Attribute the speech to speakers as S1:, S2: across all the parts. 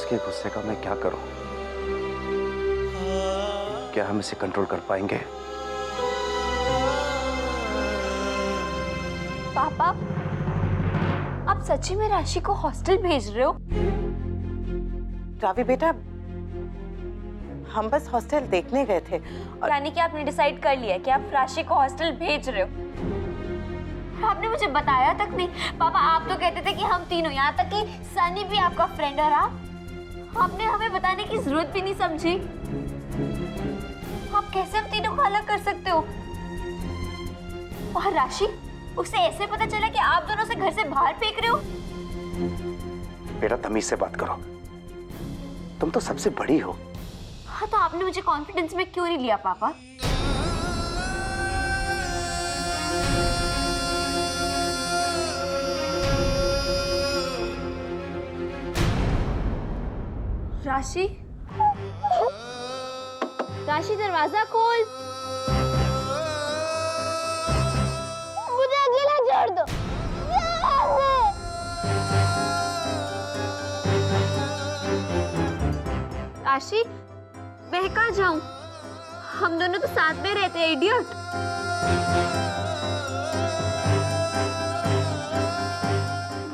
S1: इसके गुस्से का मैं क्या करूं? क्या हम इसे कंट्रोल कर पाएंगे?
S2: पापा, आप सच्ची में राशि को हॉस्टल भेज रहे हो?
S3: रावी बेटा, हम बस हॉस्टल देखने गए थे और...
S2: यानी कि आपने डिसाइड कर लिया कि आप राशि को हॉस्टल भेज रहे हो? आपने मुझे बताया तक नहीं। पापा, आप तो कहते थे कि हम तीनों, यहाँ तक कि सनी भी आपका फ्रेंड है। आपने हमें बताने की जरूरत भी नहीं समझी। आप कैसे हम तीनों को अलग कर सकते हो? और राशि, उसे ऐसे पता चला कि आप दोनों से घर से बाहर फेंक रहे हो?
S1: बेटा तमीज से बात करो, तुम तो सबसे बड़ी हो।
S2: हाँ, तो आपने मुझे कॉन्फिडेंस में क्यों नहीं लिया पापा? राशि, राशि दरवाजा खोल।
S4: मुझे अकेला छोड़ दो।
S2: राशि, मैं कहाँ जाऊं? हम दोनों तो साथ में रहते हैं, इडियट।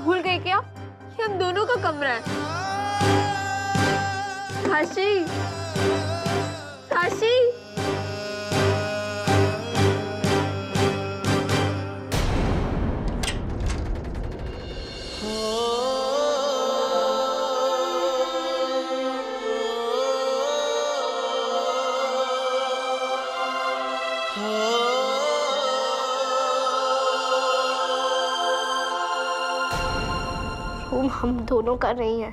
S2: भूल गए क्या? ये हम दोनों का कमरा है। राशि, राशि,
S4: रूम हम दोनों का नहीं है,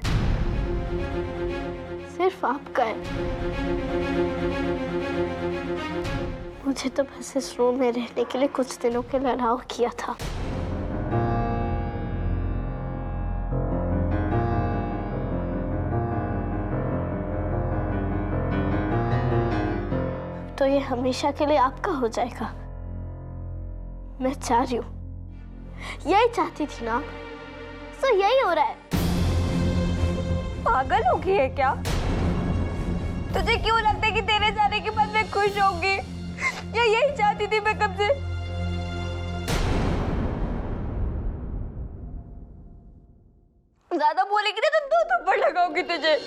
S4: सिर्फ आपका है। मुझे तो बस इस रूम में रहने के लिए कुछ दिनों के लिए अलाउ किया था। तो ये हमेशा के लिए आपका हो जाएगा। मैं चाह रही हूँ, यही चाहती थी ना, तो यही हो रहा है।
S2: पागल हो गई है क्या? तुझे क्यों लगता है कि तेरे जाने के बाद मैं खुश होंगी? या यही चाहती थी मैं कब से? ज्यादा बोलेगी ना तो 2 थप्पड़ लगाऊंगी तुझे।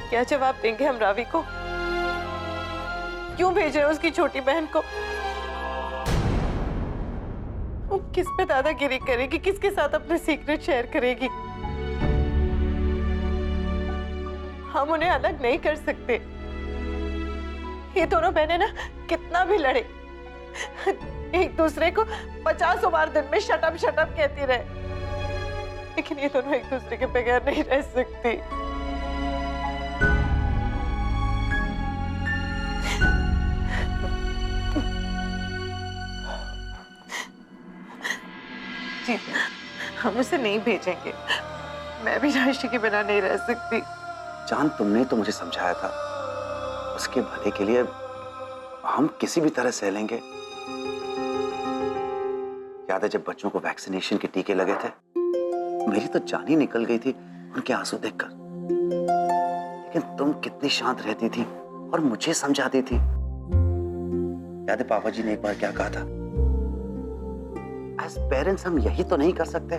S3: क्या जवाब देंगे हम रावी को? क्यों भेज रहे हैं उसकी छोटी बहन को? वो किस पे दादागिरी करेगी, किसके साथ अपने सीक्रेट शेयर करेगी? हम उन्हें अलग नहीं कर सकते। ये दोनों बहनें ना कितना भी लड़े, एक दूसरे को 50 बार दिन में शट अप कहती रहे, लेकिन ये दोनों एक दूसरे के बगैर नहीं रह सकती। जी, हम उसे नहीं भेजेंगे। मैं भी राशि के बिना नहीं रह सकती।
S1: जान, तुमने तो मुझे समझाया था, उसके भले के लिए हम किसी भी तरह सह लेंगे। याद है जब बच्चों को वैक्सीनेशन के टीके लगे थे, मेरी तो जान ही निकल गई थी उनके आंसू देखकर। लेकिन तुम कितनी शांत रहती थी और मुझे समझाती थी। याद है पापा जी ने एक बार क्या कहा था? एज पेरेंट्स हम यही तो नहीं कर सकते,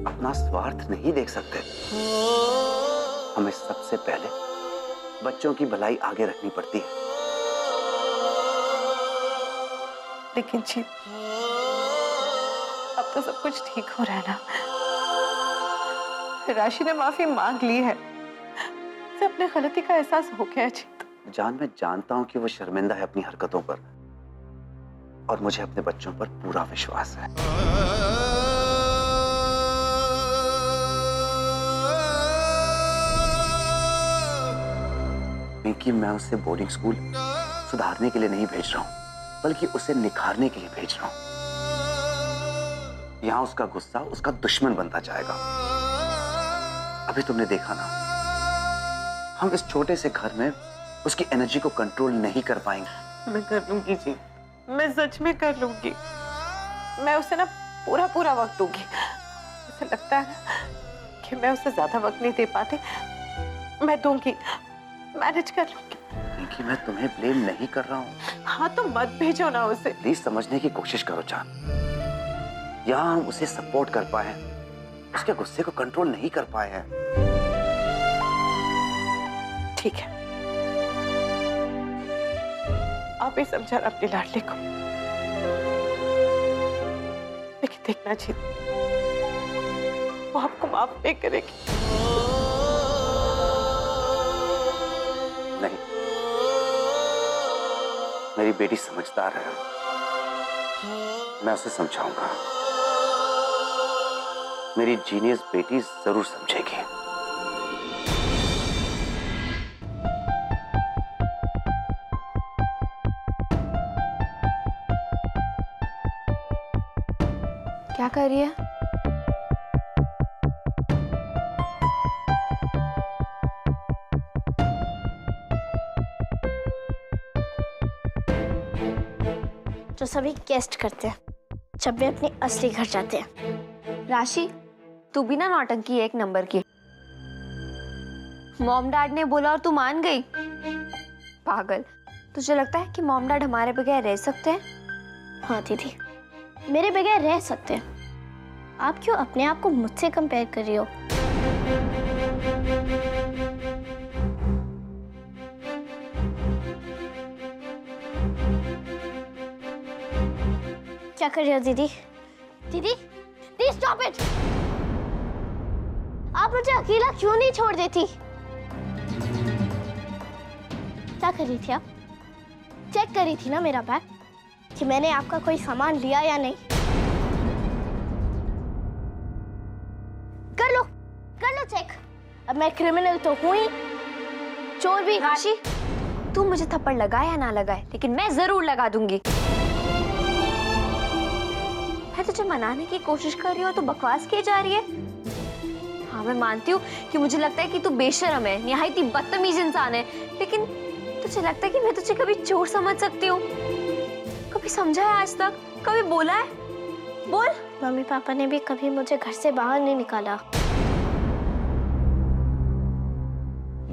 S1: अपना स्वार्थ नहीं देख सकते। हमें सबसे पहले बच्चों की भलाई आगे रखनी पड़ती है।
S3: लेकिन जी अब तो सब कुछ ठीक हो रहा है ना। राशि ने माफी मांग ली है, उसे अपने गलती का एहसास हो गया जी।
S1: जान, मैं जानता हूं कि वो शर्मिंदा है अपनी हरकतों पर, और मुझे अपने बच्चों पर पूरा विश्वास है। कि मैं उसे बोर्डिंग स्कूल सुधारने के लिए नहीं भेज रहा हूं, बल्कि उसे निखारने के लिए भेज रहा हूं। यहां उसका गुस्सा उसका दुश्मन बनता जाएगा। अभी तुमने देखा ना, हम इस छोटे से घर में उसकी एनर्जी को कंट्रोल नहीं कर पाएंगे।
S3: मैं कर लूंगी जी, मैं सच में कर लूंगी। मैं उसे ना पूरा पूरा वक्त दूंगी। मुझे लगता है कि मैं उसे ज्यादा वक्त नहीं दे पाती। मैं दूंगी, मैनेज कर लूंगी।
S1: कि मैं तुम्हें ब्लेम नहीं कर रहा हूँ।
S3: हाँ तो मत भेजो ना उसे।
S1: प्लीज समझने की कोशिश करो जान। यहाँ हम उसे सपोर्ट कर पाए, उसके गुस्से को कंट्रोल नहीं कर पाए हैं।
S3: ठीक है, आप ही समझा अपने लाडले को। लेकिन देखना जी, वो आपको माफ नहीं करेगी।
S1: नहीं, मेरी बेटी समझदार है, मैं उसे समझाऊंगा। मेरी जीनियस बेटी जरूर समझेगी।
S2: क्या कर रही है?
S4: जो सभी गेस्ट करते हैं जब वे अपने असली घर जाते हैं।
S2: राशि, तू भी ना नौटंकी है एक नंबर की। मॉम डैड ने बोला और तू मान गई। पागल। तुझे लगता है कि मॉम डैड हमारे बगैर रह सकते हैं?
S4: हाँ दीदी, मेरे बगैर रह सकते हैं। आप क्यों अपने आप को मुझसे कंपेयर कर रही हो? क्या कर रही हो दीदी? दीदी, प्लीज स्टॉप इट। आप मुझे अकेला क्यों नहीं छोड़ देती? क्या कर रही थी आप? चेक कर रही थी ना मेरा बैग कि मैंने आपका कोई सामान लिया या नहीं। कर लो चेक। अब मैं क्रिमिनल तो हूं ही, चोर भी।
S2: राशि, तू मुझे थप्पड़ लगाए या ना लगाए, लेकिन मैं जरूर लगा दूंगी। मैं तुझे मनाने की कोशिश कर रही हूँ तो बकवास की जा रही है। हाँ, मैं मानती हूँ कि मुझे लगता है कि तू बेशर्म है, निहायती बदतमीज इंसान है, लेकिन तुझे लगता है कि मैं तुझे कभी चोर समझ सकती हूँ? कभी समझा है आज तक? कभी बोला है? बोल।
S4: मम्मी पापा ने भी कभी मुझे घर से बाहर नहीं निकाला।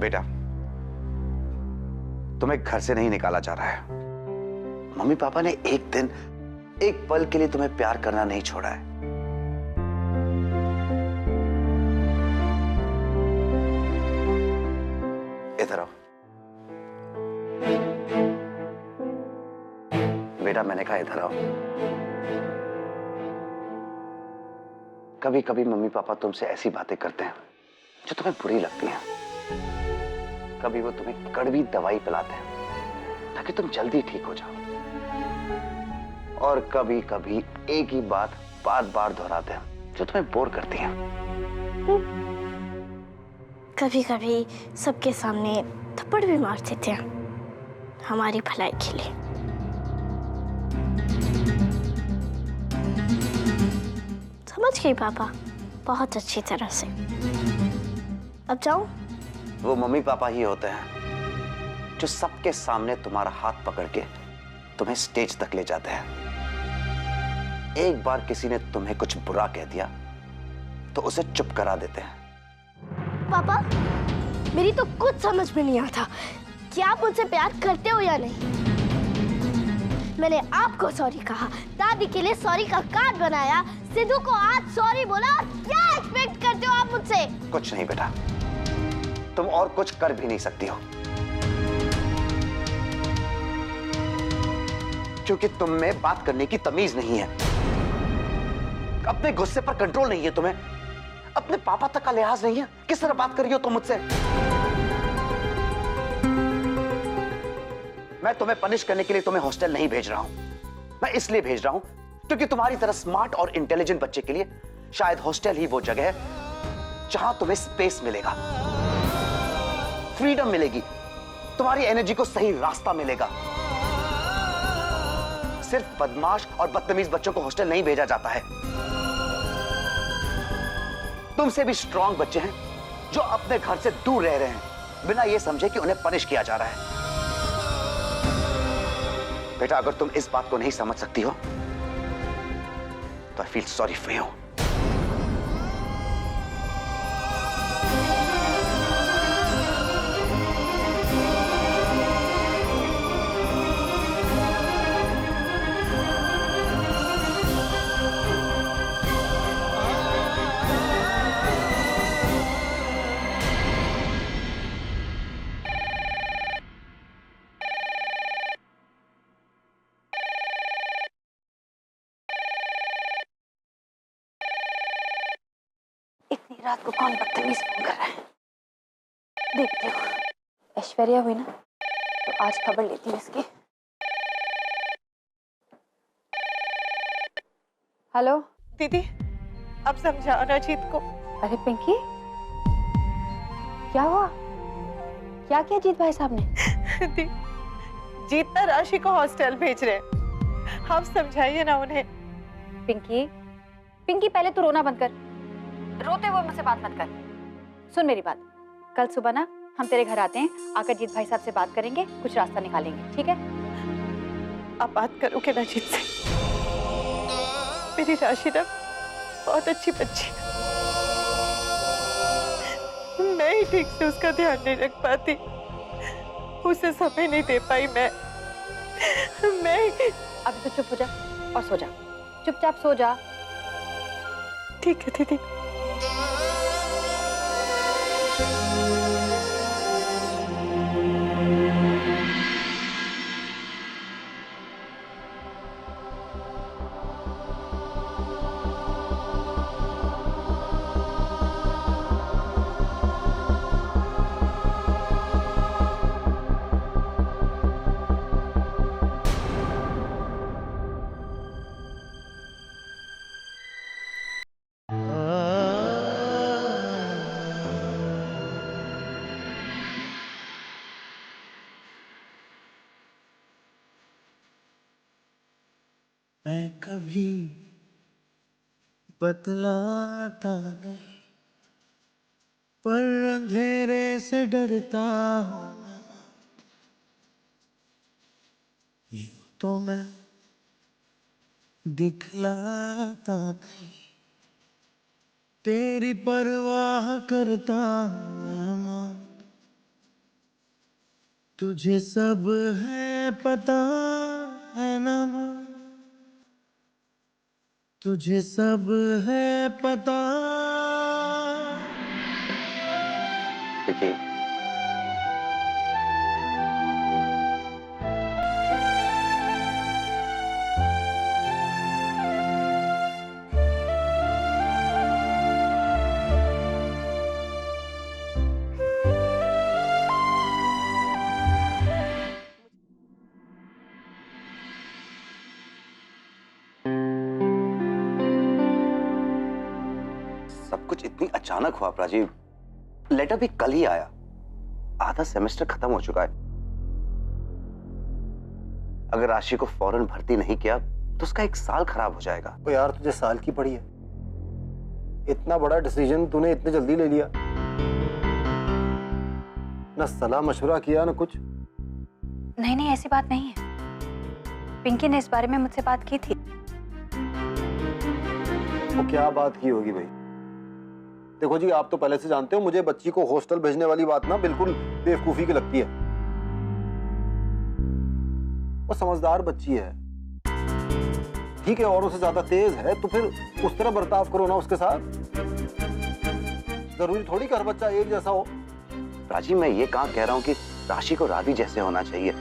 S1: बेटा, तुम्हें घर से नहीं निकाला जा रहा है। मम्मी पापा ने एक दिन, एक पल के लिए तुम्हें प्यार करना नहीं छोड़ा है। इधर आओ बेटा, मैंने कहा इधर आओ। कभी कभी मम्मी पापा तुमसे ऐसी बातें करते हैं जो तुम्हें बुरी लगती हैं। कभी वो तुम्हें कड़वी दवाई पिलाते हैं ताकि तुम जल्दी ठीक हो जाओ, और कभी कभी एक ही बात बार बार दोहराते हैं जो तुम्हें बोर करती है।
S4: कभी कभी सबके सामने थप्पड़ भी मार देते हैं हमारी भलाई के लिए। समझ गई पापा, बहुत अच्छी तरह से। अब जाऊं?
S1: वो मम्मी पापा ही होते हैं जो सबके सामने तुम्हारा हाथ पकड़ के तुम्हें स्टेज तक ले जाते हैं। एक बार किसी ने तुम्हें कुछ बुरा कह दिया तो उसे चुप करा देते हैं।
S4: पापा, मेरी तो कुछ समझ में नहीं आता कि आप मुझसे प्यार करते हो या नहीं। मैंने आपको सॉरी कहा, दादी के लिए सॉरी का कार्ड बनाया, सिद्धू को आज सॉरी बोला, और क्या एक्सपेक्ट करते हो आप मुझसे?
S1: कुछ नहीं बेटा, तुम और कुछ कर भी नहीं सकती हो, क्योंकि तुम में बात करने की तमीज नहीं है, अपने गुस्से पर कंट्रोल नहीं है तुम्हें, अपने पापा तक का लिहाज नहीं है। किस तरह बात कर रही हो तुम मुझसे? मैं तुम्हें पनिश करने के लिए तुम्हें हॉस्टल नहीं भेज रहा हूं, मैं इसलिए भेज रहा हूं क्योंकि तुम्हारी तरह स्मार्ट और इंटेलिजेंट बच्चे के लिए शायद हॉस्टल ही वो जगह है जहां तुम्हें स्पेस मिलेगा, फ्रीडम मिलेगी, तुम्हारी एनर्जी को सही रास्ता मिलेगा। सिर्फ बदमाश और बदतमीज बच्चों को हॉस्टल नहीं भेजा जाता है। तुमसे भी स्ट्रांग बच्चे हैं जो अपने घर से दूर रह रहे हैं बिना यह समझे कि उन्हें पनिश किया जा रहा है। बेटा, अगर तुम इस बात को नहीं समझ सकती हो तो I feel sorry for you.
S2: इतनी रात को कौन बदतमीज फोन कर रहा है? देखती हूँ। ऐश्वर्या हुई ना, तो आज खबर लेती हूँ इसकी। हेलो
S3: दीदी, अब समझाओ ना जीत को।
S2: अरे पिंकी, क्या हुआ? क्या किया जीत भाई साहब ने?
S3: जीत ना राशि को हॉस्टल भेज रहे हैं, आप समझाइए ना उन्हें।
S2: पिंकी, पिंकी पहले तू रोना बंद कर, रोते हुए मुझसे बात मत कर। सुन मेरी बात, कल सुबह ना हम तेरे घर आते हैं, आकर जीत भाई साहब से बात करेंगे, कुछ रास्ता निकालेंगे, ठीक है?
S3: आप बात करोगे ना जीत से? मेरी राशि ना बहुत अच्छी बच्ची है, मैं ही ठीक से उसका ध्यान नहीं रख पाती, उसे समय नहीं दे पाई मैं।
S2: अभी तो चुप हो जा और सो जा, चुपचाप सो जा।
S3: ठीक है दीदी।
S5: मैं कभी बतलाता नहीं, पर अंधेरे से डरता हूँ। यूं तो मैं दिखलाता नहीं, तेरी परवाह करता हूँ। तुझे सब है पता है ना, तुझे सब है पता।
S1: देखिए, सब कुछ इतनी अचानक हुआ प्राची। लेटर भी कल ही आया, आधा सेमेस्टर खत्म हो चुका है। अगर राशि को फौरन भर्ती नहीं किया तो उसका 1 साल खराब हो जाएगा।
S6: ओ यार, तुझे साल की पड़ी है, इतना बड़ा डिसीजन तूने इतने जल्दी ले लिया, ना सलाह मशवरा किया ना कुछ।
S2: नहीं नहीं, ऐसी बात नहीं है, पिंकी ने इस बारे में मुझसे बात की थी।
S6: वो क्या बात की होगी भाई? देखो जी, आप तो पहले से जानते हो मुझे बच्ची को हॉस्टल भेजने वाली बात ना बिल्कुल बेवकूफी की लगती है। वो समझदार बच्ची है, ठीक है, औरों से ज्यादा तेज है, तो फिर उस तरह बर्ताव करो ना उसके साथ। जरूरी थोड़ी कि हर बच्चा एक जैसा हो।
S1: राजी, मैं ये कहाँ कह रहा हूँ कि राशि को रावी जैसे होना चाहिए।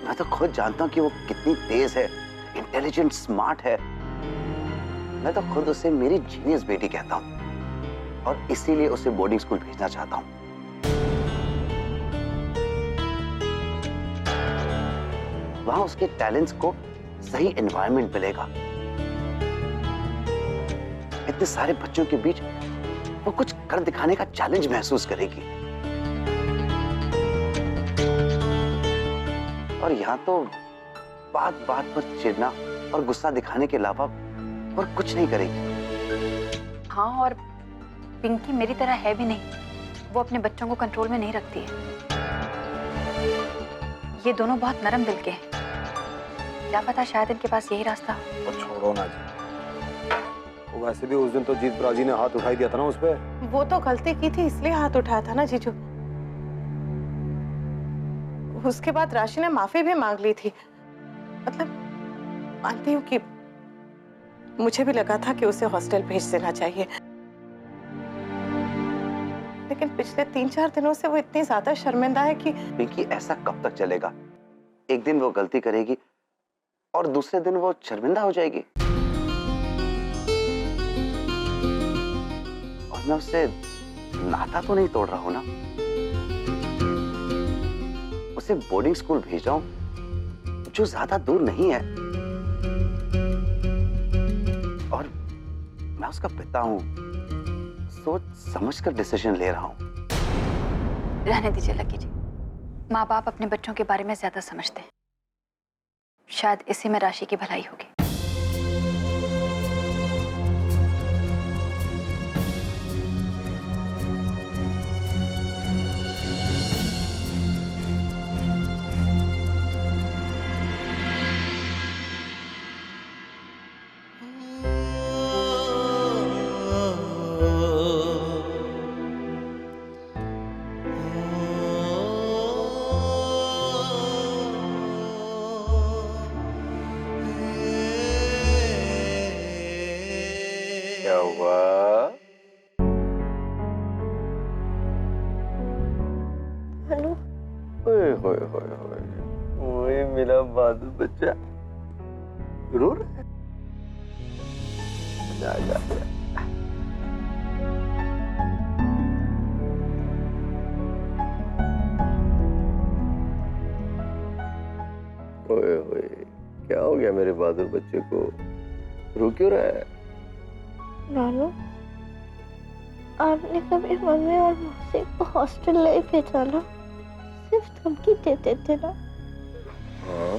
S1: मैं तो खुद जानता हूँ कि वो कितनी तेज है, इंटेलिजेंट, स्मार्ट है। मैं तो खुद उसे मेरी जीनियस बेटी कहता हूँ और इसीलिए उसे बोर्डिंग स्कूल भेजना चाहता हूँ। वहां उसके टैलेंट्स को सही एनवायरनमेंट मिलेगा। इतने सारे बच्चों के बीच वो कुछ कर दिखाने का चैलेंज महसूस करेगी। और यहाँ तो बात बात पर चिढ़ना और गुस्सा दिखाने के अलावा और कुछ नहीं करेगी।
S7: हाँ, और पिंकी मेरी तरह है भी नहीं, वो अपने बच्चों को कंट्रोल में नहीं रखती है। ये दोनों बहुत नरम दिल के हैं, क्या पता शायद इनके पास यही रास्ता।
S6: और छोड़ो ना जी, वो वैसे भी उस दिन तो जीत राजी ने हाथ उठाई दिया था ना उस पे।
S3: वो तो गलती की थी इसलिए हाथ उठाया था ना जीजू। उसके बाद राशि ने माफी भी मांग ली थी। मतलब मानती हूँ कि मुझे भी लगा था कि उसे हॉस्टल भेज देना चाहिए, लेकिन पिछले 3-4 दिनों से वो इतनी ज्यादा शर्मिंदा है कि
S1: पिंकी, ऐसा कब तक चलेगा? एक दिन वो गलती करेगी और दूसरे दिन वो शर्मिंदा हो जाएगी। और मैं उससे नाता तो नहीं तोड़ रहा हूं ना, उसे बोर्डिंग स्कूल भेज रहा हूं जो ज्यादा दूर नहीं है। और मैं उसका पिता हूं, सोच समझकर डिसीजन ले रहा हूं।
S7: रहने दीजिए लकी जी, माँ बाप अपने बच्चों के बारे में ज्यादा समझते हैं, शायद इसी में राशि की भलाई होगी।
S6: क्या हुआ?
S4: हेलो,
S6: ओए होए होए होए, ओए मेरा बहादुर बच्चा, रो रहा है? जा जा जा। ओए होए, क्या हो गया मेरे बहादुर बच्चे को? रो क्यों रहा है?
S4: नानू, आपने कभी मम्मी और मौसी को हॉस्टल नहीं भेजा ना? सिर्फ धमकी देते थे ना?
S6: हाँ,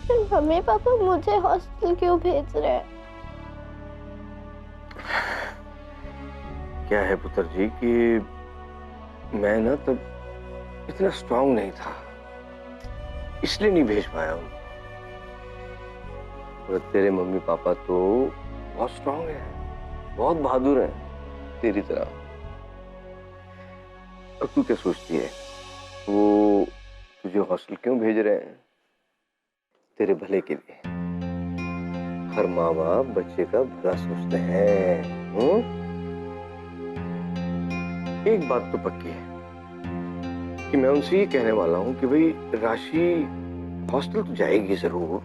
S4: फिर मम्मी पापा मुझे हॉस्टल क्यों भेज रहे हैं?
S6: क्या है पुत्र जी कि मैं ना तब इतना स्ट्रांग नहीं था, इसलिए नहीं भेज पाया हूँ। और तेरे मम्मी पापा तो बहुत स्ट्रांग हैं, बहुत बहादुर हैं तेरी तरह। और तू क्या सोचती है वो तुझे हॉस्टल क्यों भेज रहे हैं? तेरे भले के लिए। हर माँ बाप बच्चे का भला सोचते हैं। एक बात तो पक्की है कि मैं उनसे ये कहने वाला हूँ कि भाई राशि हॉस्टल तो जाएगी जरूर,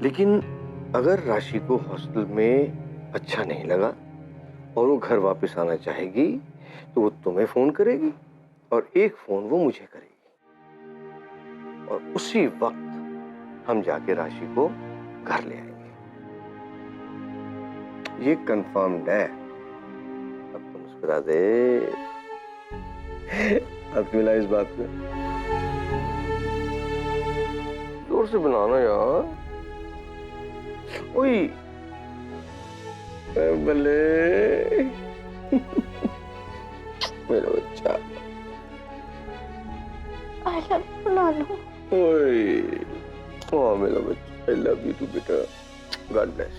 S6: लेकिन अगर राशि को हॉस्टल में अच्छा नहीं लगा और वो घर वापस आना चाहेगी तो वो तुम्हें फोन करेगी और एक फोन वो मुझे करेगी और उसी वक्त हम जाके राशि को घर ले आएंगे। ये कंफर्म्ड है। अब तुम मुस्कुरा दे, हाथ मिला इस बात में। जोर से बनाना यार। ओए बल्ले मेरा बच्चा।
S4: आई लव यू नानू।
S6: ओए ओ मेरा बच्चा, आई लव यू टू बेटा। God bless.